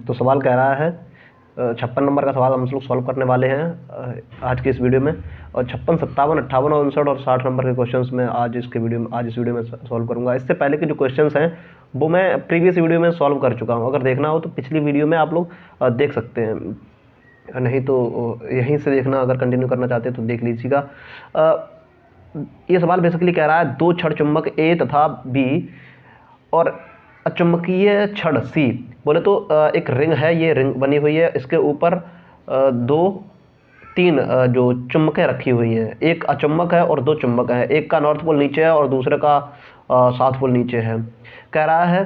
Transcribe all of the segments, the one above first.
तो सवाल कह रहा है 56 नंबर का सवाल हम लोग सॉल्व करने वाले हैं आज के इस वीडियो में। और 56, 57, 58, 59 और 60 नंबर के क्वेश्चंस में आज इस वीडियो में सॉल्व करूंगा। इससे पहले के जो क्वेश्चंस हैं वो मैं प्रीवियस वीडियो में सॉल्व कर चुका हूं। अगर देखना हो तो पिछली वीडियो में आप लोग देख सकते हैं, नहीं तो यहीं से देखना। अगर कंटिन्यू करना चाहते हैं तो देख लीजिएगा। ये सवाल बेसिकली कह रहा है दो क्षण चुंबक ए तथा बी और अचुंबकीय क्षण सी। बोले तो एक रिंग है, ये रिंग बनी हुई है, इसके ऊपर तीन जो चुंबकें रखी हुई हैं। एक अचुंबक है और दो चुंबक हैं। एक का नॉर्थ पोल नीचे है और दूसरे का साउथ पोल नीचे है। कह रहा है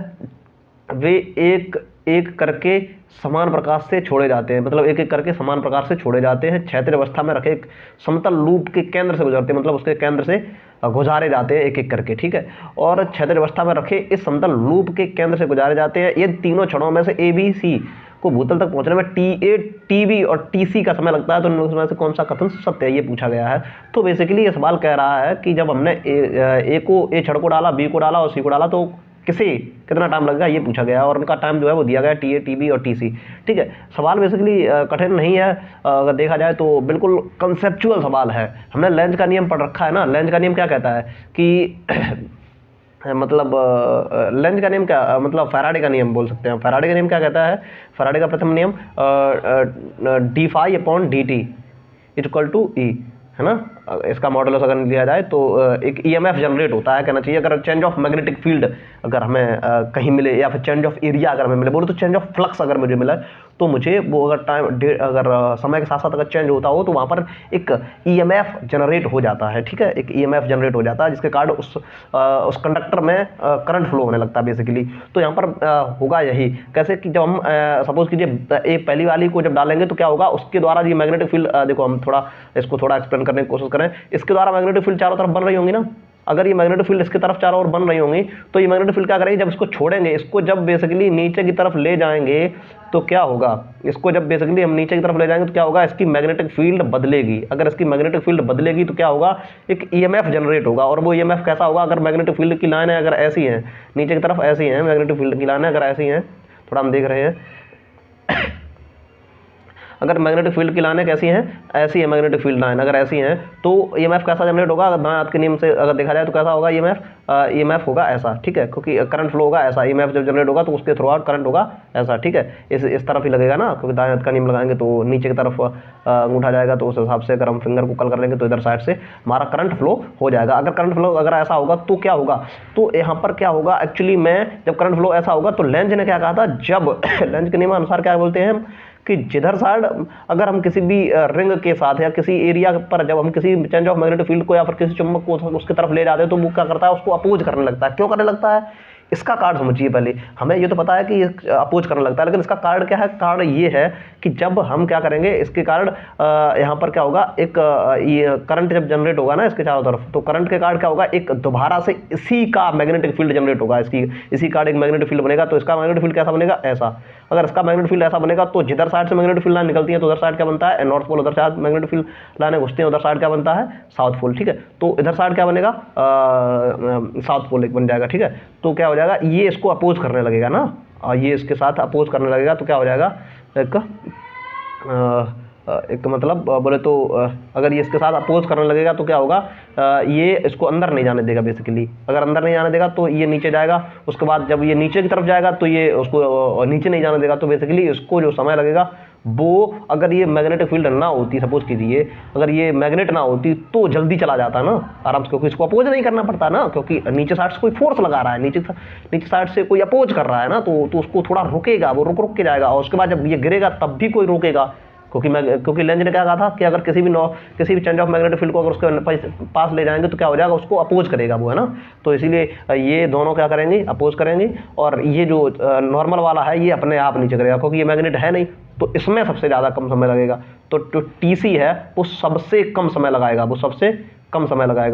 वे एक एक करके समान प्रकार से छोड़े जाते हैं, मतलब एक एक करके समान प्रकार से छोड़े जाते हैं। क्षैतिज अवस्था में रखे एक समतल लूप के केंद्र से गुजरते हैं, मतलब उसके केंद्र से गुजारे जाते हैं एक एक करके, ठीक है। और क्षैतिज अवस्था में रखे इस समतल लूप के केंद्र से गुजारे जाते हैं। ये तीनों क्षणों में से ए बी सी को भूतल तक पहुंचने में टी ए टी बी और टी सी का समय लगता है। तो इनमें से कौन सा कथन सत्य है, ये पूछा गया है। तो बेसिकली ये सवाल कह रहा है कि जब हमने ए क्षण को डाला, बी को डाला और सी को डाला तो कितना टाइम लगेगा, ये पूछा गया है। और उनका टाइम जो है वो दिया गया है टी ए टी बी और टी सी, ठीक है। सवाल बेसिकली कठिन नहीं है, अगर देखा जाए तो बिल्कुल कंसेप्चुअल सवाल है। हमने लेंज का नियम पढ़ रखा है ना। लेंज का नियम क्या कहता है कि मतलब लेंज का नियम क्या, मतलब फैराडे का नियम बोल सकते हैं। फैराडे का नियम क्या कहता है? फैराडे का प्रथम नियम d phi upon d t equal to E, है ना। इसका मॉडुलस अगर लिया जाए तो एक ईएमएफ जनरेट होता है, कहना चाहिए। अगर चेंज ऑफ मैग्नेटिक फील्ड अगर हमें कहीं मिले, या फिर चेंज ऑफ एरिया अगर हमें मिले, बोलो तो चेंज ऑफ फ्लक्स अगर मुझे मिला, तो मुझे वो अगर समय के साथ साथ अगर चेंज होता हो तो वहाँ पर एक ईएमएफ जनरेट हो जाता है, ठीक है। एक ईएमएफ जनरेट हो जाता है जिसके कारण उस कंडक्टर में करंट फ्लो होने लगता है बेसिकली। तो यहाँ पर होगा यही। कैसे कि जब हम सपोज कीजिए एक पहली वाली को जब डालेंगे तो क्या होगा, उसके द्वारा ये मैग्नेटिक फील्ड, देखो हम इसको थोड़ा एक्सप्लेन करने की कोशिश करें। इसके द्वारा मैग्नेटिक फील्ड चारों तरफ बन रही होंगी ना। अगर ये मैग्नेटिक फील्ड इसकी तरफ चारों ओर बन रही होंगी तो ये मैग्नेटिक फील्ड क्या करेगी, जब इसको छोड़ेंगे, इसको जब बेसिकली नीचे की तरफ ले जाएंगे तो क्या होगा, इसको जब बेसिकली हम नीचे की तरफ ले जाएंगे तो क्या होगा, इसकी मैग्नेटिक फील्ड बदलेगी। अगर इसकी मैग्नेटिक फील्ड बदलेगी तो क्या होगा, एक ईएमएफ जनरेट होगा। और वो ईएमएफ कैसा होगा, अगर मैग्नेटिक फील्ड की लाइनें अगर ऐसी हैं, नीचे की तरफ ऐसी हैं, मैग्नेटिक फील्ड की लाइनें अगर ऐसी हैं, थोड़ा हम देख रहे हैं अगर मैग्नेटिक फील्ड की लाइनें कैसी हैं, ऐसी है मैग्नेटिक फील्ड लाइन अगर ऐसी हैं, तो ईएमएफ कैसा जनरेट होगा, अगर दाएं हाथ के नियम से अगर देखा जाए तो कैसा होगा, ईएमएफ होगा ऐसा, ठीक है। क्योंकि करंट फ्लो होगा ऐसा, ईएमएफ जब जनरेट होगा तो उसके थ्रू आउट करंट होगा ऐसा, ठीक है। इस तरफ ही लगेगा ना, क्योंकि दाएं हाथ का नियम लगाएंगे तो नीचे की तरफ अंगूठा जाएगा, तो उस हिसाब से अगर हम फिंगर को कल कर लेंगे तो इधर साइड से हमारा करंट फ्लो हो जाएगा। अगर करंट फ्लो अगर ऐसा होगा तो क्या होगा, तो यहाँ पर क्या होगा एक्चुअली में, जब करंट फ्लो ऐसा होगा तो लेंज ने क्या कहा था, जब लेंज के नियम अनुसार क्या बोलते हैं कि जिधर साइड अगर हम किसी भी रिंग के साथ या किसी एरिया पर जब हम किसी चेंज ऑफ मैग्नेटिक फील्ड को या फिर किसी चुंबक को उसकी तरफ ले जाते हैं तो वो क्या करता है, उसको अपोज करने लगता है। क्यों करने लगता है, इसका कारण समझिए पहले। हमें ये तो पता है कि ये अपोज करने लगता है, लेकिन इसका कारण क्या है, कारण ये है कि जब हम क्या करेंगे, इसके कारण यहाँ पर क्या होगा, एक ये करंट जब जनरेट होगा ना इसके चारों तरफ, तो करंट के कारण क्या होगा, एक दोबारा से इसी का मैग्नेटिक फील्ड जनरेट होगा, इसी का एक मैग्नेटिक फील्ड बनेगा। तो इसका मैग्नेटिक फील्ड कैसा बनेगा, ऐसा। अगर इसका मैग्नेटिक फील्ड ऐसा बनेगा तो जिधर साइड से मैग्नेटिक फील्ड लाइन निकलती है तो उधर साइड क्या बनता है, नॉर्थ पोल। उधर साइड मैग्नेटिक फील्ड लाइनें घुसती हैं, उधर साइड क्या बनता है, साउथ पोल, ठीक है। तो इधर साइड क्या बनेगा, साउथ पोल एक बन जाएगा, ठीक है। तो क्या हो जाएगा, ये इसको अपोज करने लगेगा ना, और ये इसके साथ अपोज करने लगेगा, तो क्या हो जाएगा, एक मतलब बोले तो अगर ये इसके साथ अपोज करने लगेगा तो क्या होगा, ये इसको अंदर नहीं जाने देगा बेसिकली। अगर अंदर नहीं जाने देगा तो ये नीचे जाएगा, उसके बाद जब ये नीचे की तरफ जाएगा तो ये उसको नीचे नहीं जाने देगा। तो बेसिकली इसको जो समय लगेगा वो, अगर ये मैग्नेटिक फील्ड ना होती, सपोज कीजिए अगर ये मैग्नेट ना होती तो जल्दी चला जाता ना आराम से, क्योंकि इसको अपोज नहीं करना पड़ता ना, क्योंकि नीचे साइड से कोई फोर्स लगा रहा है, नीचे साइड से कोई अपोज कर रहा है ना, तो उसको थोड़ा रुकेगा, वो रुक के जाएगा। और उसके बाद जब ये गिरेगा तब भी कोई रोकेगा, क्योंकि लेंज ने क्या कहा था कि अगर किसी भी चेंज ऑफ मैग्नेटिक फील्ड को अगर उसके पास ले जाएंगे तो क्या हो जाएगा, उसको अपोज करेगा वो, है ना। तो इसीलिए ये दोनों क्या करेंगे, अपोज करेंगे। और ये जो नॉर्मल वाला है ये अपने आप नीचे करेगा, क्योंकि ये मैग्नेट है नहीं, तो इसमें सबसे ज़्यादा कम समय लगेगा। तो जो टीसी है वो सबसे कम समय लगाएगा,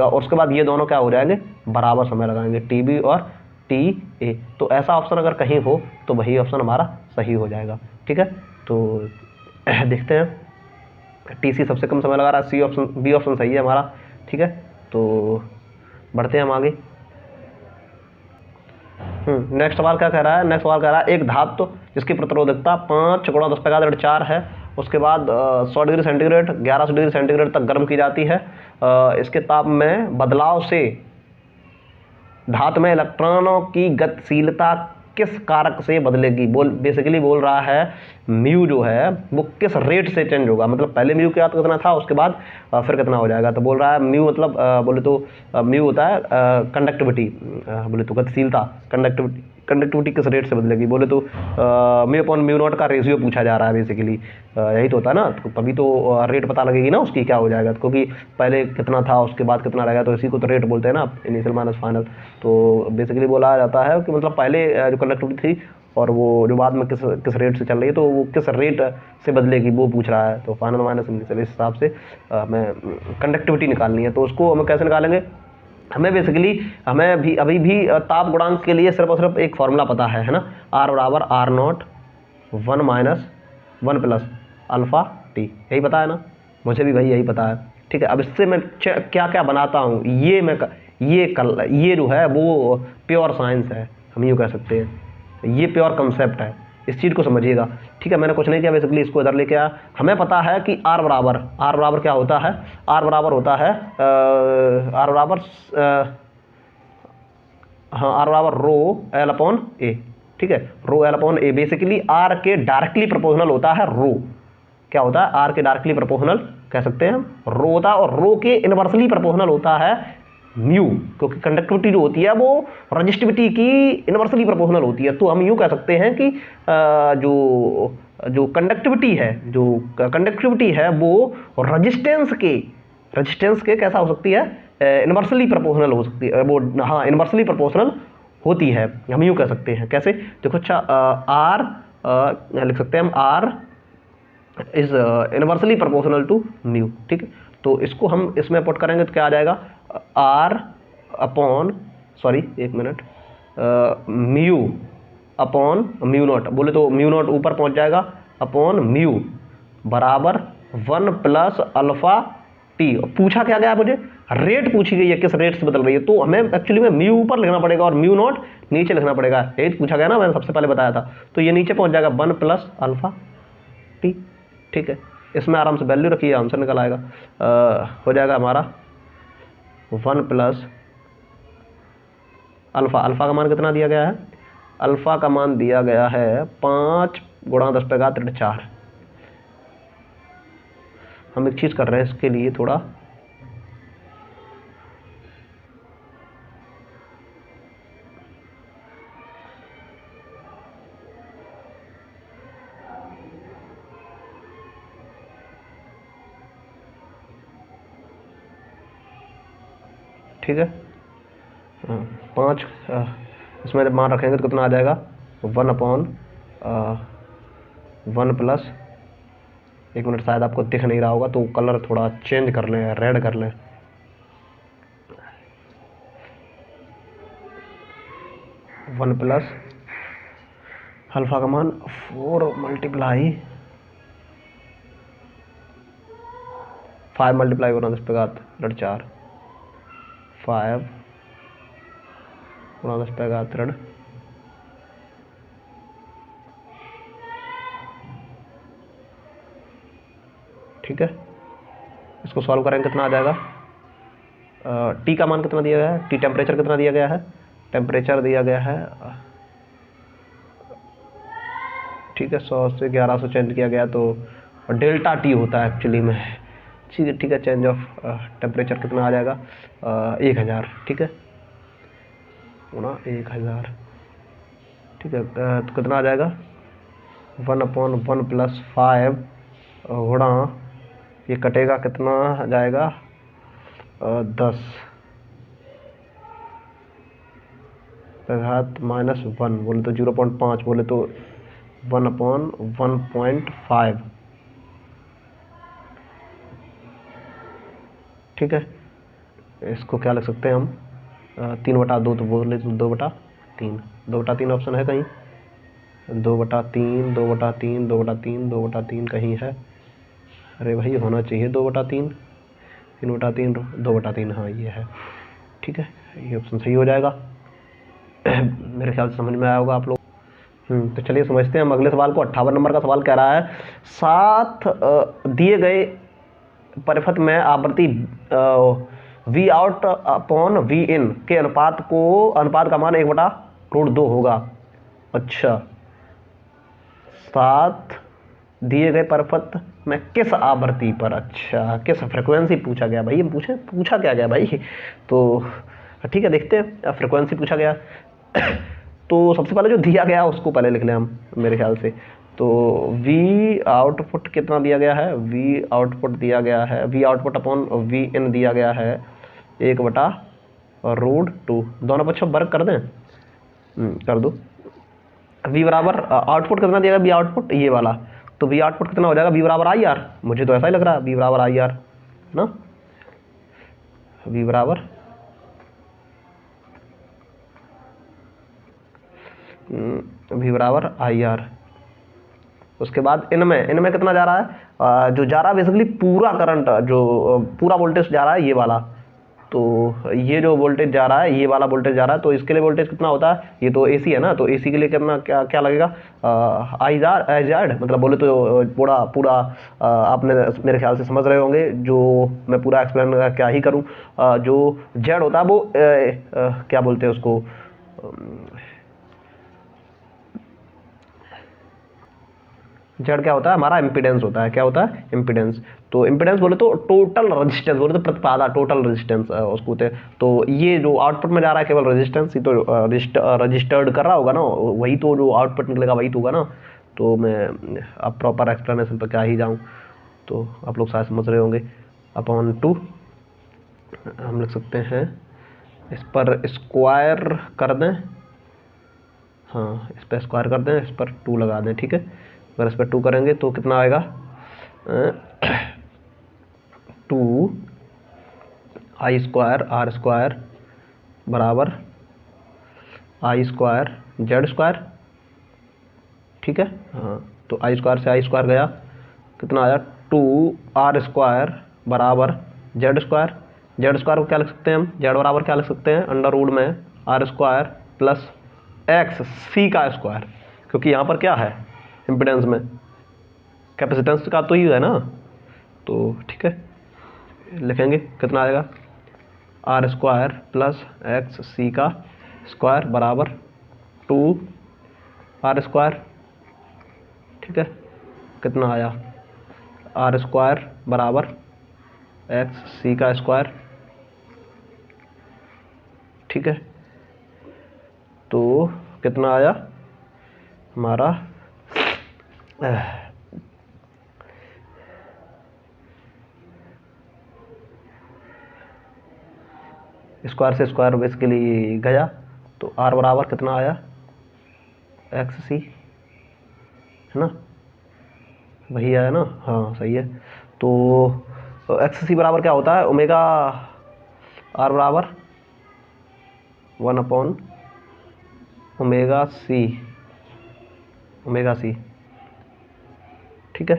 और उसके बाद ये दोनों क्या हो जाएंगे, बराबर समय लगाएंगे, टीबी और टी ए। तो ऐसा ऑप्शन अगर कहीं हो तो वही ऑप्शन हमारा सही हो जाएगा, ठीक है। तो देखते हैं, टीसी सबसे कम समय लगा रहा है, बी ऑप्शन सही है हमारा, ठीक है। तो बढ़ते हैं हम आगे। नेक्स्ट सवाल क्या कह रहा है? नेक्स्ट सवाल कह रहा है एक धातु जिसकी प्रतिरोधकता 5 × 10⁻⁴ है, उसके बाद 100 डिग्री सेंटीग्रेड 1100 डिग्री सेंटीग्रेड तक गर्म की जाती है। इसके ताप में बदलाव से धातु में इलेक्ट्रॉनों की गतिशीलता किस कारक से बदलेगी? बेसिकली बोल रहा है म्यू जो है वो किस रेट से चेंज होगा, मतलब पहले म्यू क्या कितना था, उसके बाद फिर कितना हो जाएगा। तो बोल रहा है म्यू मतलब बोले तो म्यू होता है कंडक्टिविटी, बोले तो गतिशीलता, कंडक्टिविटी किस रेट से बदलेगी, बोले तो म्यू अपॉन म्यू नॉट का रेशियो पूछा जा रहा है बेसिकली, यही तो होता है ना। तो तभी तो रेट पता लगेगी ना उसकी क्या हो जाएगा, क्योंकि पहले कितना था उसके बाद कितना रहेगा, तो इसी को तो रेट बोलते हैं ना, इनिशियल माइनस फाइनल। तो बेसिकली बोला जाता है कि मतलब पहले जो कंडक्टिविटी थी और वो जो बाद में किस रेट से चल रही है, तो वो किस रेट से बदलेगी वो पूछ रहा है। तो फाइनल माइनस इनिशियल, इस हिसाब से हमें कंडक्टिविटी निकालनी है। तो उसको हम कैसे निकालेंगे? हमें बेसिकली अभी भी ताप गुणांक के लिए सिर्फ और सिर्फ एक फॉर्मूला पता है ना, R बराबर R0 1 - 1 प्लस अल्फ़ा टी, यही पता है ना, मुझे भी भाई यही पता है। ठीक है, अब इससे मैं क्या क्या बनाता हूँ, ये जो है वो प्योर साइंस है, हम यूँ कह सकते हैं, ये प्योर कंसेप्ट है, इस चीज़ को समझिएगा। ठीक है, मैंने कुछ नहीं किया, बेसिकली इसको इधर लेके आया। हमें पता है कि R बराबर क्या होता है, R बराबर होता है R बराबर हाँ, R बराबर रो L अपॉन ए। ठीक है, रो L अपॉन ए बेसिकली R के डायरेक्टली प्रोपोर्शनल होता है रो। क्या होता है? R के डायरेक्टली प्रोपोर्शनल कह सकते हैं हम, रो होता है, और रो के इनवर्सली प्रोपोर्शनल होता है म्यू, क्योंकि कंडक्टिविटी जो होती है वो रजिस्टिविटी की इनवर्सली प्रोपोर्शनल होती है। तो हम यूँ कह सकते हैं कि जो कंडक्टिविटी है वो रजिस्टेंस के कैसा हो सकती है, इनवर्सली प्रोपोर्शनल हो सकती है वो, हाँ इनवर्सली प्रोपोर्शनल होती है, हम यूँ कह सकते हैं। कैसे? देखो, अच्छा R लिख सकते हैं हम, R is inversely proportional to mu. ठीक है, तो इसको हम इसमें पुट करेंगे तो क्या आ जाएगा, R upon mu upon mu naught, बोले तो म्यू नॉट ऊपर पहुंच जाएगा, अपॉन म्यू बराबर 1 प्लस अल्फा टी। पूछा क्या गया मुझे? रेट पूछी गई है, किस रेट से बदल रही है, तो हमें एक्चुअली में म्यू ऊपर लिखना पड़ेगा और म्यू नॉट नीचे लिखना पड़ेगा, यही पूछा गया ना, मैंने सबसे पहले बताया था। तो ये नीचे पहुंच जाएगा 1 प्लस अल्फा टी। ठीक है, इसमें आराम से वैल्यू रखिए, आंसर निकल आएगा। हो जाएगा हमारा 1 प्लस अल्फ़ा का मान कितना दिया गया है? अल्फ़ा का मान दिया गया है 5 × 10⁻⁴। हम एक चीज़ कर रहे हैं इसके लिए थोड़ा, ठीक है, 5 इसमें जब मान रखेंगे तो कितना आ जाएगा, 1 प्लस, एक मिनट, शायद आपको दिख नहीं रहा होगा तो कलर थोड़ा चेंज कर लें, रेड कर लें। 1 प्लस अल्फ़ा का मान 4 × 5 × 10⁻⁴, 5 × 10⁻⁴। ठीक है, इसको सॉल्व करेंगे कितना आ जाएगा, टी का मान कितना दिया गया है, टी टेम्परेचर कितना दिया गया है, टेम्परेचर दिया गया है, ठीक है, 100 से 1100 चेंज किया गया, तो डेल्टा टी होता है एक्चुअली में। ठीक है, चेंज ऑफ टेम्परेचर कितना आ जाएगा, 1000। ठीक है, गुणा 1000। ठीक है, तो कितना आ जाएगा, 1/1 प्लस 5 गुणा, ये कटेगा कितना आ जाएगा, 10 -1, बोले तो 0.5, बोले तो 1/1.5। ठीक है, इसको क्या लिख सकते हैं हम, 3/2, तो बोले तो 2/3, 2/3 ऑप्शन है कहीं, 2/3, 2/3, 2/3, 2/3 कहीं है, अरे भाई होना चाहिए 2/3, 3/3, 2/3, हाँ ये है। ठीक है, ये ऑप्शन सही हो जाएगा। मेरे ख्याल से समझ में आया होगा आप लोग। तो चलिए समझते हैं हम अगले सवाल को। 58 नंबर का सवाल कह रहा है, साथ दिए गए परिपथ में आवृत्ति वी आउट अपॉन वी इन के अनुपात का मान 1/√2 होगा। अच्छा, साथ दिए गए परिपथ में किस आवृत्ति पर, अच्छा किस फ्रिक्वेंसी पूछा गया भाई, पूछा क्या गया भाई, तो ठीक है देखते हैं। फ्रिक्वेंसी पूछा गया तो सबसे पहले जो दिया गया उसको पहले लिख लें हम मेरे ख्याल से। तो V आउटपुट कितना दिया गया है, V आउटपुट दिया गया है, V आउटपुट अपॉन V इन दिया गया है 1/√2। दोनों पक्षों वर्ग कर दें, कर दो। V बराबर आउटपुट कितना दिया गया, V आउटपुट ये वाला, तो V आउटपुट कितना हो जाएगा, V बराबर IR। मुझे तो ऐसा ही लग रहा है V बराबर IR ना, V बराबर IR। उसके बाद इनमें कितना जा रहा है, जो जा रहा है बेसिकली पूरा करंट, जो पूरा वोल्टेज जा रहा है ये वाला, तो ये जो वोल्टेज जा रहा है ये वाला वोल्टेज जा रहा है, तो इसके लिए वोल्टेज कितना होता है, ये तो AC है ना, तो AC के लिए कितना क्या क्या लगेगा, IR मतलब बोले तो पूरा पूरा आपने मेरे ख्याल से समझ रहे होंगे, जो मैं पूरा एक्सप्लेन क्या ही करूँ। जो Z होता है वो क्या बोलते हैं उसको, जेड क्या होता है हमारा, इम्पीडेंस होता है। क्या होता है, इम्पीडेंस। तो इम्पीडेंस बोले तो टोटल रेजिस्टेंस, बोले तो प्रतिबाधा, टोटल रेजिस्टेंस उसको होते हैं। तो ये जो आउटपुट में जा रहा है केवल रेजिस्टेंस ही, तो रजिस्टर्ड कर रहा होगा ना, वही तो जो आउटपुट निकलेगा वही तो होगा ना। तो मैं अब प्रॉपर एक्सप्लेनेशन पर क्या ही जाऊँ, तो आप लोग शायद समझ रहे होंगे। अपॉन 2 हम लिख सकते हैं, इस पर स्क्वायर कर दें, हाँ इस पर स्क्वायर कर दें, इस पर 2 लगा दें, ठीक है। अगर इस पर 2 करेंगे तो कितना आएगा, 2I² R² बराबर I² Z², ठीक है। हाँ तो I² से I² गया, कितना आया 2R² बराबर Z² को क्या लिख सकते हैं हम, Z बराबर क्या लिख सकते हैं, अंडर रूट में R² प्लस XC², क्योंकि यहाँ पर क्या है, इम्पीडेंस में कैपेसिटेंस का तो ही है ना, तो ठीक है लिखेंगे कितना आएगा, R² प्लस XC² बराबर 2R², ठीक है। कितना आया, R² बराबर XC², ठीक है। तो कितना आया हमारा, स्क्वायर से स्क्वायर बेसिकली गया, तो R बराबर कितना आया, XC है ना, वही आया ना, हाँ सही है। तो XC बराबर क्या होता है, ओमेगा R बराबर 1/ओमेगा C, ठीक है।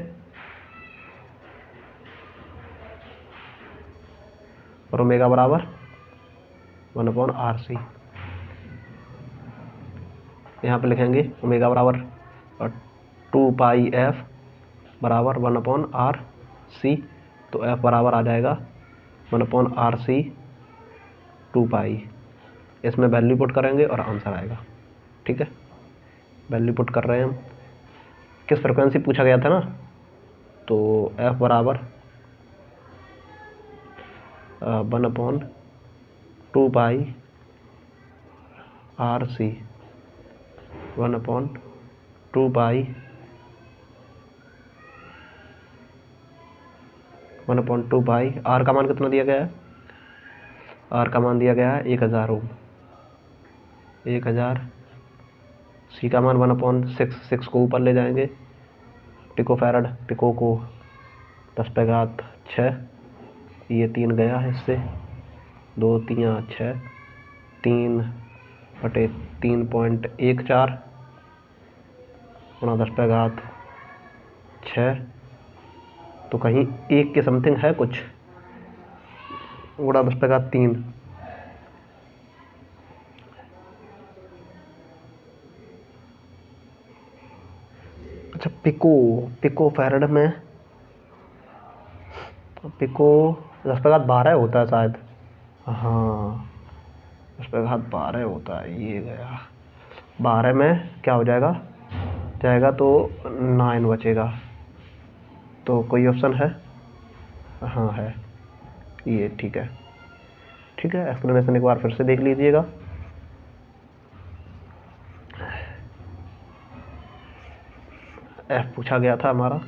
और ओमेगा बराबर 1/RC, यहाँ पे लिखेंगे ओमेगा बराबर 2πF बराबर 1/RC, तो F बराबर आ जाएगा 1/RC 2π। इसमें वैल्यू पुट करेंगे और आंसर आएगा, ठीक है। वैल्यू पुट कर रहे हैं हम, किस फ्रिक्वेंसी पूछा गया था ना, तो F बराबर 1/2π RC, 1/2π R का मान कितना दिया गया है, R का मान दिया गया है 1000 ओम, 1000। C का मान 1/6 को ऊपर ले जाएंगे, पिको फैरड, पिको को 10⁻6, ये 3 गया है इससे, 2 3 6, 3/3.14 गुणा 10⁻6, तो कहीं 1 के समथिंग है कुछ, गुणा 10⁻3, पिको, पिको फैरड में, पिको 10⁻12 होता है शायद। हाँ, 10⁻12 होता है। ये गया 12 में क्या हो जाएगा, जाएगा तो 9 बचेगा। तो कोई ऑप्शन है? हाँ है, ये ठीक है। ठीक है, एक्सप्लेनेशन एक बार फिर से देख लीजिएगा। एफ पूछा गया था हमारा।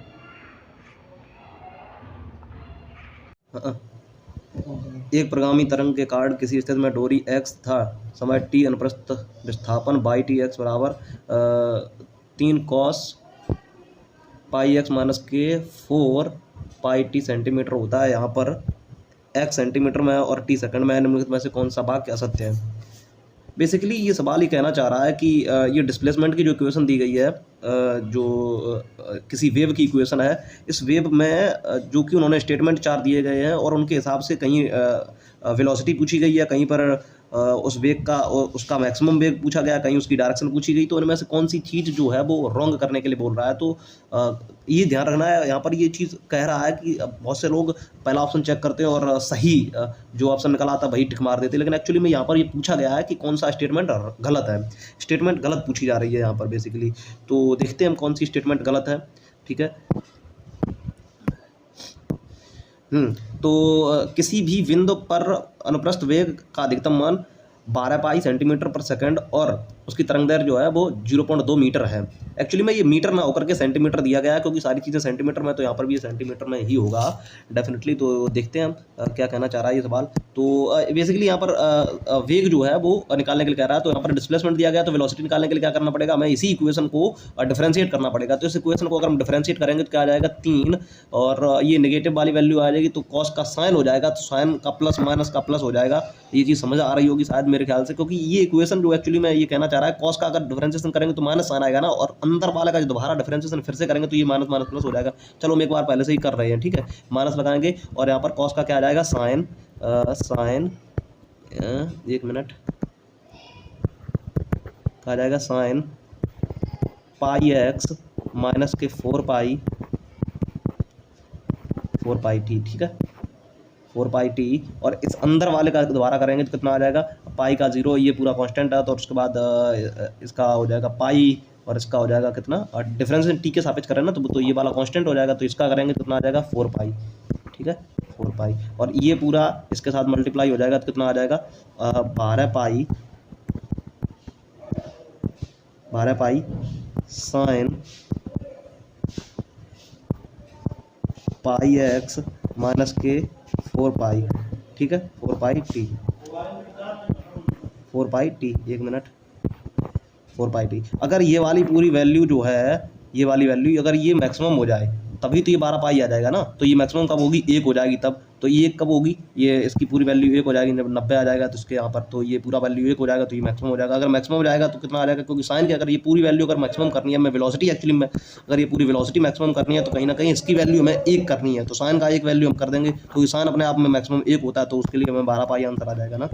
एक प्रगामी तरंग के कारण किसी स्थिति में डोरी एक्स था समय टी अनुप्रस्थ विस्थापन बाई टी एक्स बराबर 3 कॉस पाई एक्स माइनस के 4 पाई टी सेंटीमीटर होता है। यहाँ पर एक्स सेंटीमीटर में और टी सेकंड में, निम्नलिखित में से कौन सा वाक्य असत्य है? बेसिकली ये सवाल ही कहना चाह रहा है कि ये डिस्प्लेसमेंट की जो इक्वेशन दी गई है, किसी वेव की इक्वेशन है, इस वेव में जो कि उन्होंने स्टेटमेंट 4 दिए गए हैं और उनके हिसाब से कहीं वेलोसिटी पूछी गई है, कहीं पर उस वेग का उसका मैक्सिमम वेग पूछा गया, कहीं उसकी डायरेक्शन पूछी गई। तो इनमें से कौन सी चीज़ जो है वो रॉन्ग करने के लिए बोल रहा है। तो ये ध्यान रखना है। यहाँ पर ये चीज़ कह रहा है कि बहुत से लोग पहला ऑप्शन चेक करते हैं और सही जो ऑप्शन निकल आता है वही टिक मार देते हैं, लेकिन एक्चुअली में यहाँ पर ये पूछा गया है कि कौन सा स्टेटमेंट गलत है। स्टेटमेंट गलत पूछी जा रही है यहाँ पर बेसिकली। तो देखते हैं हम कौन सी स्टेटमेंट गलत है। ठीक है, तो किसी भी बिंदु पर अनुप्रस्थ वेग का अधिकतम मान 12 पाई सेंटीमीटर पर सेकंड और उसकी तरंग दैर्ध्य जो है वो 0.2 मीटर है। एक्चुअली में ये मीटर ना होकर के सेंटीमीटर दिया गया है, क्योंकि सारी चीज़ें सेंटीमीटर में, तो यहाँ पर भी ये सेंटीमीटर में ही होगा डेफिनेटली। तो देखते हैं हम क्या कहना चाह रहा है ये सवाल। तो बेसिकली यहाँ पर वेग जो है वो निकालने के लिए कह रहा है। तो यहाँ पर डिस्प्लेसमेंट दिया गया, तो वेलोसिटी निकालने के लिए क्या करना पड़ेगा, हमें इसी इक्वेशन को डिफरेंशिएट करना पड़ेगा। तो इस इक्वेशन को अगर हम डिफरेंशिएट करेंगे तो क्या आ जाएगा 3, और ये नेगेटिव वाली वैल्यू आ जाएगी, तो कॉस का साइन हो जाएगा, तो साइन का प्लस माइनस का प्लस हो जाएगा। ये चीज़ समझ आ रही होगी शायद मेरे ख्याल से, क्योंकि ये इक्वेशन जो एक्चुअली में ये कहना चाह रहा है, कॉस का अगर डिफरेंशिएशन करेंगे तो माइनस साइन आएगा ना, और अंदर वाले का जो दोबारा डिफरेंशिएशन फिर से करेंगे तो ये माइनस माइनस प्लस हो जाएगा। चलो हम एक बार पहले से ही कर रहे हैं। ठीक है, माइनस लगाएंगे और यहाँ पर कॉस का क्या आ जाएगा, साइन, साइन, एक मिनट, आ जाएगा साइन पाई एक्स माइनस के 4 पाई टी। ठीक है, 4 पाई टी, और इस अंदर वाले का दोबारा करेंगे तो कितना आ जाएगा, पाई का 0, ये पूरा कांस्टेंट है, तो उसके बाद इसका हो जाएगा पाई और इसका हो जाएगा कितना, और डिफरेंस टी के सापेक्ष करें ना, तो ये वाला कांस्टेंट हो जाएगा, तो इसका करेंगे तो कितना आ जाएगा 4 पाई। ठीक है, 4 पाई, और ये पूरा इसके साथ मल्टीप्लाई हो जाएगा तो कितना आ जाएगा 12 pi sine pi x minus के 4 पाई। ठीक है, 4 पाई टी, 4 पाई टी, एक मिनट, 4 पाई टी। अगर ये वाली पूरी वैल्यू जो है, ये वाली वैल्यू अगर ये मैक्सिमम हो जाए तभी तो ये 12 पाई आ जाएगा ना। तो ये मैक्सिमम कब होगी, 1 हो जाएगी तब। तो ये कब होगी, ये इसकी पूरी वैल्यू 1 हो जाएगी जब 90 आ जाएगा तो इसके यहाँ पर, तो ये पूरा वैल्यू 1 हो जाएगा, तो ये मैक्सिमम हो जाएगा। अगर मैक्सिमम हो जाएगा तो कितना आ जाएगा, क्योंकि साइन की अगर ये पूरी वैल्यू अगर मैक्सिमम करनी है, मैं वेलोसिटी एक्चुअली में अगर ये पूरी वेलोसिटी मैक्सिमम करनी है तो कहीं ना कहीं इसकी वैल्यू हमें 1 करनी है, तो साइन का 1 वैल्यू हम कर देंगे, क्योंकि साइन अपने आप में मैक्सिमम 1 होता है, तो उसके लिए हमें 12 पाई आंसर आ जाएगा ना,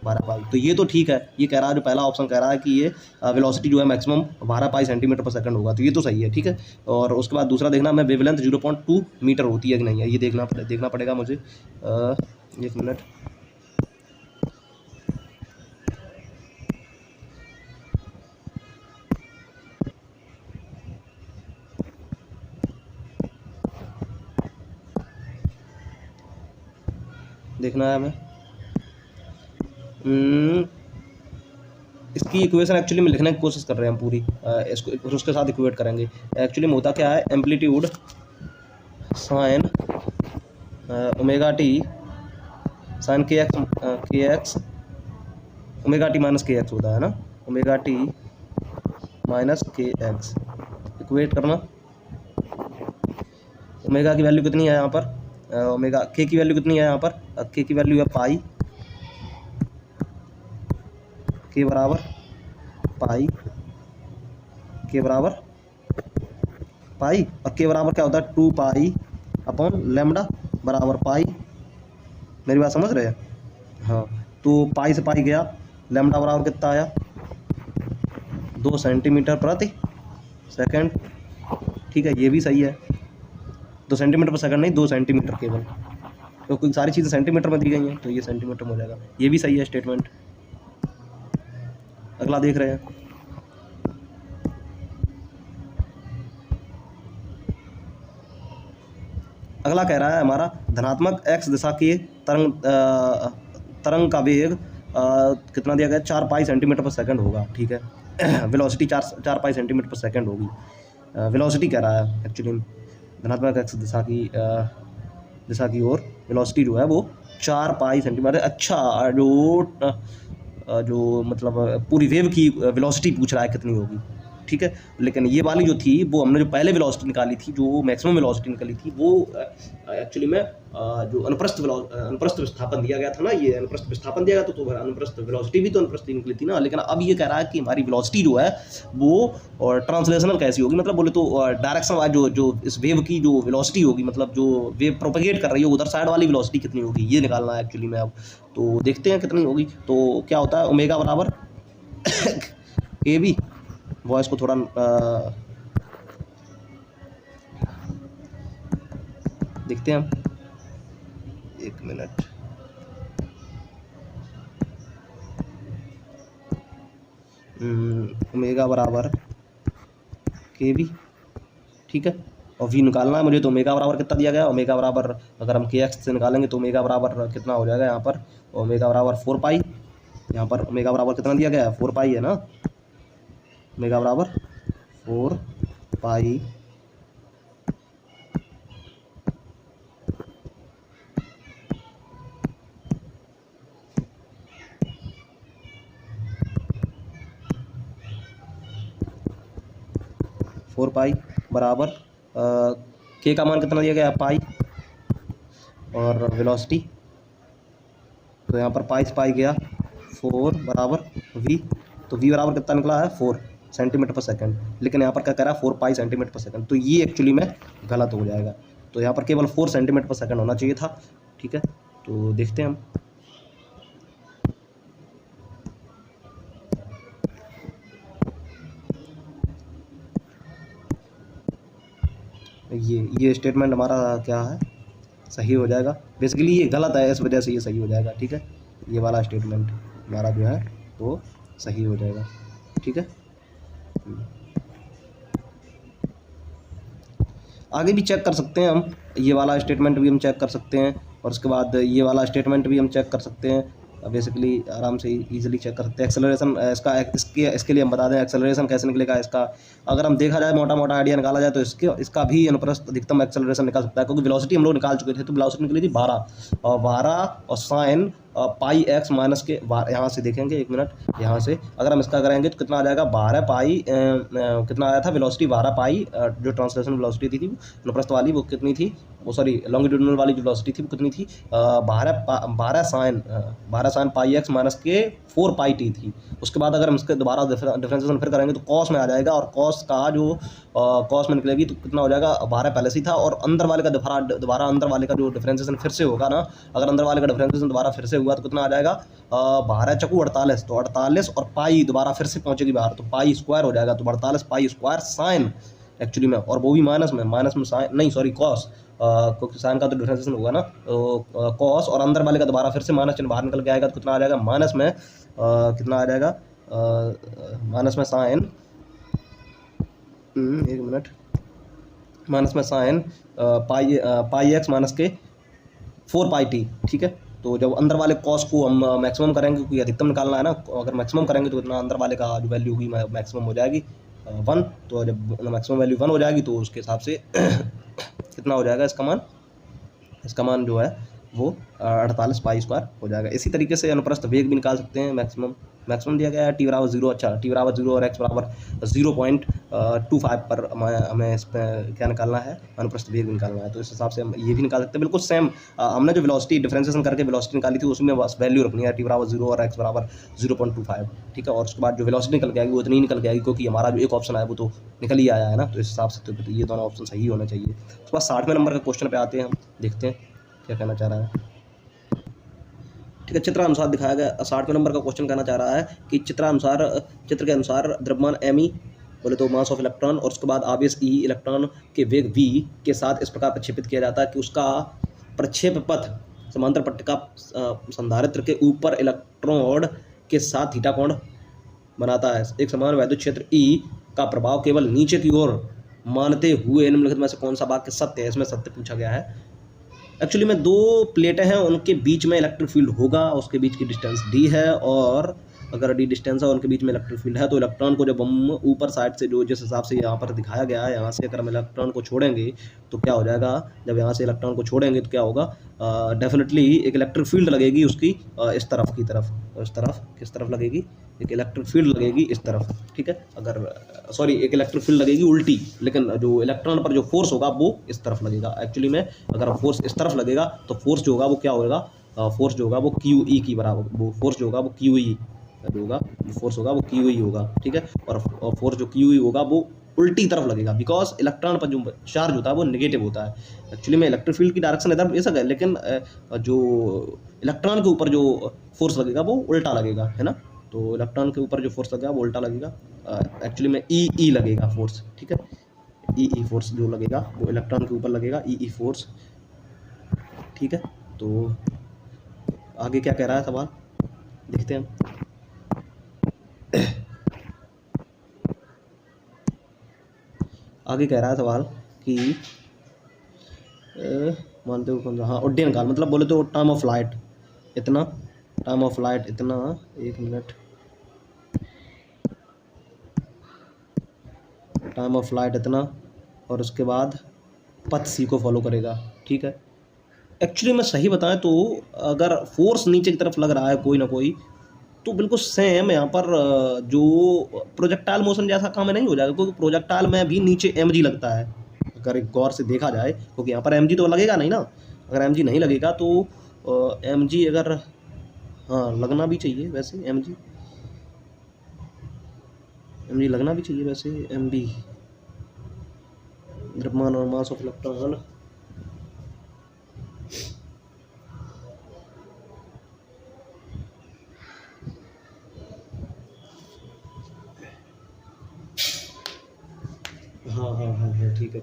12 पाई। तो ये तो ठीक है, ये कह रहा है जो पहला ऑप्शन कह रहा है कि ये वेलोसिटी जो है मैक्सिमम 12 पाई सेंटीमीटर पर सेकंड होगा, तो ये तो सही है। ठीक है, और उसके बाद दूसरा देखना हमें वेवलेंथ 0.2 मीटर होती है कि नहीं है, ये देखना पड़ेगा मुझे। एक मिनट, देखना है हमें। इसकी इक्वेशन एक्चुअली में लिखने की कोशिश कर रहे हैं हम पूरी, इसको उसके साथ इक्वेट करेंगे। एक्चुअली में होता क्या है, amplitude sine omega T sine K X omega T minus K X होता है ना, omega T minus K X equate करना। ओमेगा की वैल्यू कितनी है यहाँ पर, ओमेगा के की वैल्यू कितनी है यहाँ पर, के की वैल्यू है पाई, के बराबर पाई, के बराबर पाई, और के बराबर क्या होता है 2 पाई अपॉन लैम्डा बराबर पाई। मेरी बात समझ रहे हैं? हाँ, तो पाई से पाई गया, लैम्डा बराबर कितना आया 2 सेंटीमीटर प्रति सेकंड। ठीक है, ये भी सही है। 2 सेंटीमीटर पर सेकंड नहीं, 2 सेंटीमीटर केवल, क्योंकि सारी चीज़ें सेंटीमीटर में दी गई हैं, तो ये सेंटीमीटर में हो जाएगा। ये भी सही है स्टेटमेंट। अगला देख रहे हैं। अगला कह रहा है हमारा धनात्मक x दिशा के तरंग का वेग कितना दिया गया, 4 पाई सेंटीमीटर पर सेकंड होगा, ठीक है। वेलोसिटी 4 पाई सेंटीमीटर पर सेकंड होगी। वेलोसिटी कह रहा है एक्चुअली धनात्मक x दिशा की ओर वेलोसिटी जो है वो 4 पाई सेंटीमीटर। अच्छा, जो मतलब पूरी वेव की वेलोसिटी पूछ रहा है कितनी होगी, ठीक है। लेकिन ये वाली जो थी वो हमने जो पहले वेलोसिटी निकाली थी, जो मैक्सिमम वेलोसिटी निकाली थी, वो एक्चुअली में जो अनुप्रस्थ विस्थापन दिया गया था ना, ये अनुप्रस्थ विस्थापन दिया गया, तो अनुप्रस्थ वेलोसिटी भी तो अनुप्रस्थ निकली थी ना। लेकिन अब ये कह रहा है कि हमारी वेलोसिटी जो है वो ट्रांसलेशनल कैसी होगी, मतलब बोले तो डायरेक्शन वाइज जो इस वेव की जो वेलोसिटी होगी, मतलब जो वेव प्रोपेगेट कर रही है उधर साइड वाली वेलोसिटी कितनी होगी, ये निकालना है एक्चुअली में। अब तो देखते हैं कितनी होगी। तो क्या होता है, ओमेगा बराबर ए बी, वॉइस को थोड़ा देखते हैं हम, 1 मिनट। ओमेगा बराबर के बी, ठीक है, और वी निकालना है मुझे। तो ओमेगा बराबर कितना दिया गया, ओमेगा बराबर अगर हम के एक्स से निकालेंगे तो ओमेगा बराबर कितना हो जाएगा यहाँ पर, ओमेगा बराबर 4 पाई। यहाँ पर ओमेगा बराबर कितना दिया गया है, 4 पाई है ना, ओमेगा बराबर 4 पाई बराबर के का मान कितना दिया गया है, पाई, और वेलोसिटी तो यहाँ पर पाई से पाई गया 4 बराबर वी, तो वी बराबर कितना निकला है, 4 सेंटीमीटर पर सेकंड। लेकिन यहाँ पर क्या कह रहा है, 4 पाई सेंटीमीटर पर सेकंड, तो ये एक्चुअली में गलत हो जाएगा। तो यहाँ पर केवल 4 सेंटीमीटर पर सेकंड होना चाहिए था, ठीक है। तो देखते हैं हम, ये स्टेटमेंट हमारा क्या है, सही हो जाएगा। बेसिकली ये गलत है, इस वजह से ये सही हो जाएगा, ठीक है। ये वाला स्टेटमेंट हमारा जो है वो सही हो जाएगा, ठीक है। आगे भी चेक कर सकते हैं हम, ये वाला स्टेटमेंट भी हम चेक कर सकते हैं, और उसके बाद ये वाला स्टेटमेंट भी हम चेक कर सकते हैं। बेसिकली आराम से इजीली चेक कर सकते हैं। एक्सेलरेशन इसके लिए हम बता दें एक्सेलरेशन कैसे निकलेगा इसका। अगर हम देखा जाए, मोटा मोटा आइडिया निकाला जाए, तो इसका भी अनुप्रस्थ अधिकतम एक्सेलरेशन निकाल सकता है, क्योंकि वेलोसिटी हम लोग निकाल चुके थे। तो वेलोसिटी निकली थी 12 और साइन पाई एक्स माइनस के, यहाँ से देखेंगे 1 मिनट, यहाँ से अगर हम इसका करेंगे तो कितना आ जाएगा, 12 पाई कितना आया था वेलोसिटी, 12 पाई जो ट्रांसलेशन वेलोसिटी थी अनुप्रस्थ वाली वो कितनी थी, वो सॉरी लॉन्गिट्यूडिनल वाली जो वेलोसिटी थी वो कितनी थी, 12 साइन पाई एक्स माइनस के 4 पाई टी थी। उसके बाद अगर हम इसके दोबारा डिफरेंशिएशन फिर करेंगे तो कॉस में आ जाएगा, और कॉस का जो कॉस में निकलेगी तो कितना हो जाएगा, 12 पहले से ही था, और अंदर वाले का दोबारा अंदर वाले का जो डिफरेंशिएशन फिर से होगा ना, अगर अंदर वाले का डिफरेंशिएशन दोबारा फिर से हुआ तो कितना आ जाएगा, 12 चकू 48, तो 48 और पाई दोबारा फिर से पहुंचेगी बाहर, तो पाई स्क्वायर हो जाएगा, तो 48 पाई स्क्वायर साइन एक्चुअली में, और वो भी माइनस में साइन नहीं सॉरी कॉस, क्योंकि साइन का तो डिफरेंशिएशन होगा ना, तो कॉस और अंदर वाले का दोबारा फिर से माइनस चिन्ह बाहर निकल के आएगा, तो कितना आ जाएगा माइनस में कितना आ जाएगा माइनस में साइन 1 मिनट, माइनस में साइन पाई एक्स माइनस के 4 पाई टी, ठीक है। तो जब अंदर वाले कॉस को हम मैक्सिमम करेंगे, क्योंकि अधिकतम निकालना है ना, अगर मैक्सिमम करेंगे तो इतना अंदर वाले का जो वैल्यू होगी मैक्सिमम हो जाएगी 1, तो जब मैक्सिमम वैल्यू 1 हो जाएगी तो उसके हिसाब से कितना हो जाएगा इसका मान जो है वो 48 पाई स्क्वायर हो जाएगा। इसी तरीके से अनुप्रस्थ वेग भी निकाल सकते हैं। मैक्सिमम दिया गया है टी बराबर 0, अच्छा टी बराबर 0 और एक्स बराबर 0.25 पर हमें इस पर क्या निकालना है, अनुप्रस्थ वेग निकालना है। तो इस हिसाब से हम ये भी निकाल सकते हैं, बिल्कुल सेम। हमने जो वेलोसिटी डिफरेंशिएशन करके वेलोसिटी निकाली थी उसमें बस वैल्यू रखनी है, टी बराबर 0 और एक्स बराबर 0.25, ठीक है। और उसके बाद जो वेलोसिटी निकल के आएगी वो इतनी निकल के आएगी, क्योंकि हमारा जो एक ऑप्शन आया वो तो निकल ही आया है ना, तो इस हिसाब से तो ये दोनों ऑप्शन सही होना चाहिए। उसके बाद 60वें नंबर के क्वेश्चन पे आते हैं, हम देखते हैं क्या कहना चाह रहा है। ठीक है, चित्र अनुसार दिखाया गया 60वें नंबर का क्वेश्चन कहना चाह रहा है कि चित्र के अनुसार द्रव्यमान एम ई बोले तो मास ऑफ इलेक्ट्रॉन, और उसके बाद आवेश ई इलेक्ट्रॉन के वेग v के साथ इस प्रकार प्रक्षेपित किया जाता है कि उसका प्रक्षेप पथ समांतर पट्टिका संधारित्र के ऊपर इलेक्ट्रोड के साथ थीटा कोण बनाता है। एक समान वैद्युत क्षेत्र E का प्रभाव केवल नीचे की ओर मानते हुए निम्नलिखित में से कौन सा वाक्य सत्य है? इसमें सत्य पूछा गया है। एक्चुअली में दो प्लेटें हैं, उनके बीच में इलेक्ट्रिक फील्ड होगा, उसके बीच की डिस्टेंस d है, और अगर d डिस्टेंस है उनके बीच में इलेक्ट्रिक फील्ड है, तो इलेक्ट्रॉन को जब हम ऊपर साइड से जो जिस हिसाब से यहाँ पर दिखाया गया है, यहाँ से अगर हम इलेक्ट्रॉन को छोड़ेंगे तो क्या हो जाएगा, जब यहाँ से इलेक्ट्रॉन को छोड़ेंगे तो क्या होगा, डेफिनेटली एक इलेक्ट्रिक फील्ड लगेगी उसकी इस तरफ की तरफ, और इस तरफ किस तरफ लगेगी, एक इलेक्ट्रिक फील्ड लगेगी इस तरफ, ठीक है। अगर सॉरी, एक इलेक्ट्रिक फील्ड लगेगी उल्टी, लेकिन जो इलेक्ट्रॉन पर जो फोर्स होगा वो इस तरफ लगेगा। एक्चुअली में अगर फोर्स इस तरफ लगेगा तो फोर्स जो होगा वो क्या होगा, फोर्स जो होगा वो क्यू ई की बराबर, वो फोर्स जो होगा वो क्यू ई होगा, फोर्स होगा वो क्यू ई होगा, ठीक है। और फोर्स जो क्यू ई होगा वो उल्टी तरफ लगेगा, बिकॉज इलेक्ट्रॉन पर जो चार्ज होता है वो नेगेटिव होता है। एक्चुअली में इलेक्ट्रिक फील्ड की डायरेक्शन इधर बेशक है, लेकिन जो इलेक्ट्रॉन के ऊपर जो फोर्स लगेगा वो उल्टा लगेगा, है ना। तो इलेक्ट्रॉन के ऊपर जो फोर्स लगेगा वो उल्टा लगेगा, एक्चुअली में ई लगेगा फोर्स, ठीक है। ई फोर्स जो लगेगा वो इलेक्ट्रॉन के ऊपर लगेगा, ई फोर्स, ठीक है। तो आगे क्या कह रहा है सवाल, देखते हैं हम। आगे कह रहा है सवाल कि मानते हो कौन सा, हाँ उड्डयन काल, मतलब बोले तो टाइम ऑफ फ्लाइट इतना, टाइम ऑफ फ्लाइट इतना, एक मिनट, टाइम ऑफ फ्लाइट इतना, और उसके बाद पथ सी को फॉलो करेगा, ठीक है। एक्चुअली मैं सही बताएं तो अगर फोर्स नीचे की तरफ लग रहा है कोई ना कोई, तो बिल्कुल सेम यहाँ पर जो प्रोजेक्टाइल मोशन जैसा काम नहीं हो जाएगा, क्योंकि प्रोजेक्टाइल में भी नीचे एम जी लगता है, अगर एक गौर से देखा जाए, क्योंकि यहाँ पर एम जी तो लगेगा नहीं ना। अगर एम जी नहीं लगेगा तो एम जी अगर, हाँ लगना भी चाहिए वैसे, एम जी लगना भी चाहिए वैसे, एम बी द्रव्यमान और मास ऑफ इलेक्ट्रॉन, हाँ, ठीक है।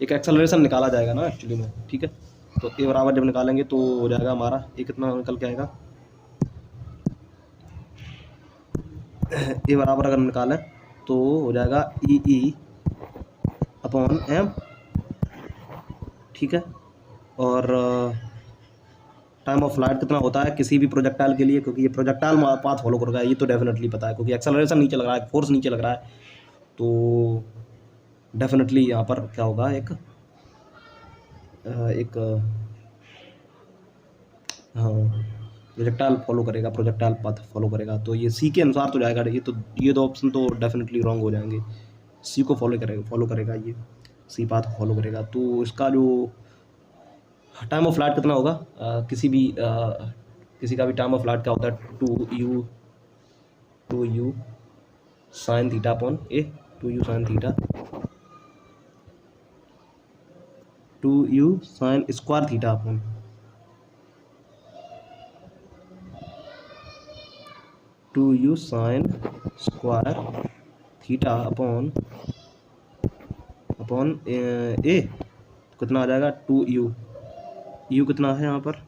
एक एक्सेलरेशन निकाला जाएगा ना एक्चुअली में, ठीक है। तो ए बराबर जब निकालेंगे तो हो जाएगा हमारा, ए कितना निकल के आएगा, ए बराबर अगर निकालें तो हो जाएगा ई अपॉन एम, ठीक है। और टाइम ऑफ फ्लाइट कितना होता है किसी भी प्रोजेक्टाइल के लिए, क्योंकि ये प्रोजेक्टाइल पाथ फॉलो कर रहा है, ये तो डेफिनेटली पता है, क्योंकि एक्सेलरेशन नीचे लग रहा है, फोर्स नीचे लग रहा है, तो डेफिनेटली यहाँ पर क्या होगा, हाँ प्रोजेक्टाइल फॉलो करेगा, प्रोजेक्टाइल पाथ फॉलो करेगा, तो ये सी के अनुसार तो जाएगा, ये दो ऑप्शन तो डेफिनेटली रॉन्ग हो जाएंगे। सी को फॉलो करेगा, ये सी पाथ फॉलो करेगा। तो इसका जो टाइम ऑफ फ्लाइट कितना होगा, किसी का भी टाइम ऑफ फ्लाइट क्या होता है, two u sine theta upon a, 2u sine theta, 2u sine square theta upon, two u sine square theta upon a, कितना आ जाएगा, 2u, u कितना है यहाँ पर,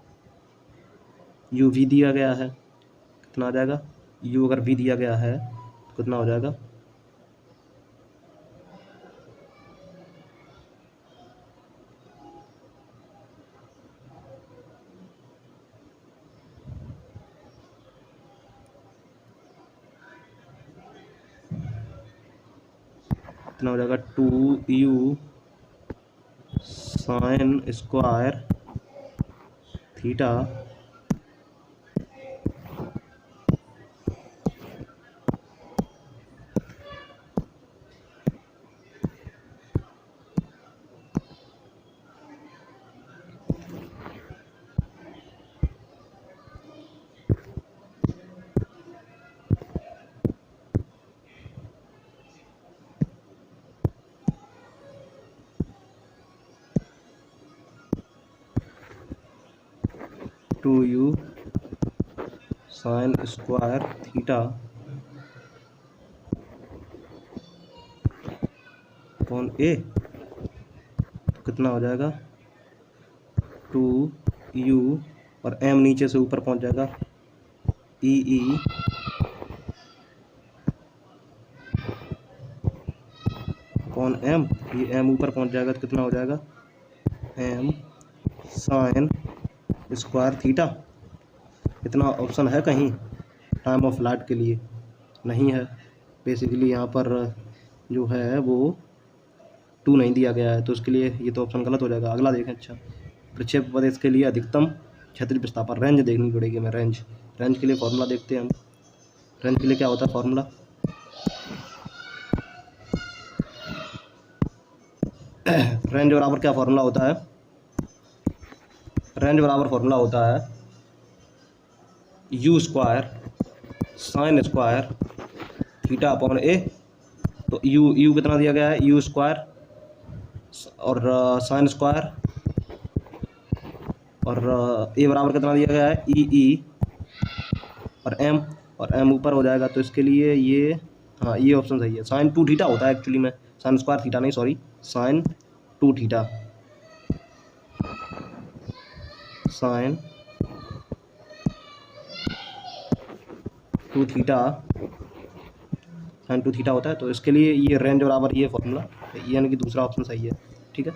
u भी दिया गया है, कितना आ जाएगा, u अगर भी दिया गया है तो कितना हो जाएगा, कितना हो जाएगा, 2u sine square theta two u sine square theta upon a, तो कितना हो जाएगा 2u, और m नीचे से ऊपर पहुंच जाएगा ई अपॉन m, ये m ऊपर पहुंच जाएगा तो कितना हो जाएगा m साइन स्क्वायर थीटा। इतना ऑप्शन है कहीं टाइम ऑफ फ्लाइट के लिए? नहीं है। बेसिकली यहाँ पर जो है वो 2 नहीं दिया गया है, तो उसके लिए ये तो ऑप्शन गलत हो जाएगा। अगला देखें। अच्छा, प्रक्षेप पथ इसके लिए अधिकतम क्षैतिज विस्थापन, रेंज देखनी पड़ेगी। मैं रेंज के लिए फॉर्मूला देखते हैं हम। रेंज के लिए क्या होता है फॉर्मूला? रेंज बराबर क्या फॉर्मूला होता है? रेंज बराबर फॉर्मूला होता है u square sine square theta upon a. तो u कितना दिया गया है? u स्क्वायर और साइन स्क्वायर, और a बराबर कितना दिया गया है? ई और m ऊपर हो जाएगा, तो इसके लिए ये, हाँ ये ऑप्शन सही है। साइन 2 थीटा होता है एक्चुअली में, साइन स्क्वायर थीटा नहीं, sorry, sine 2 theta, sine 2 theta, sine 2 theta होता है। तो इसके लिए ये रेंज बराबर ये फॉर्मूला, यानी कि दूसरा ऑप्शन सही है। ठीक है।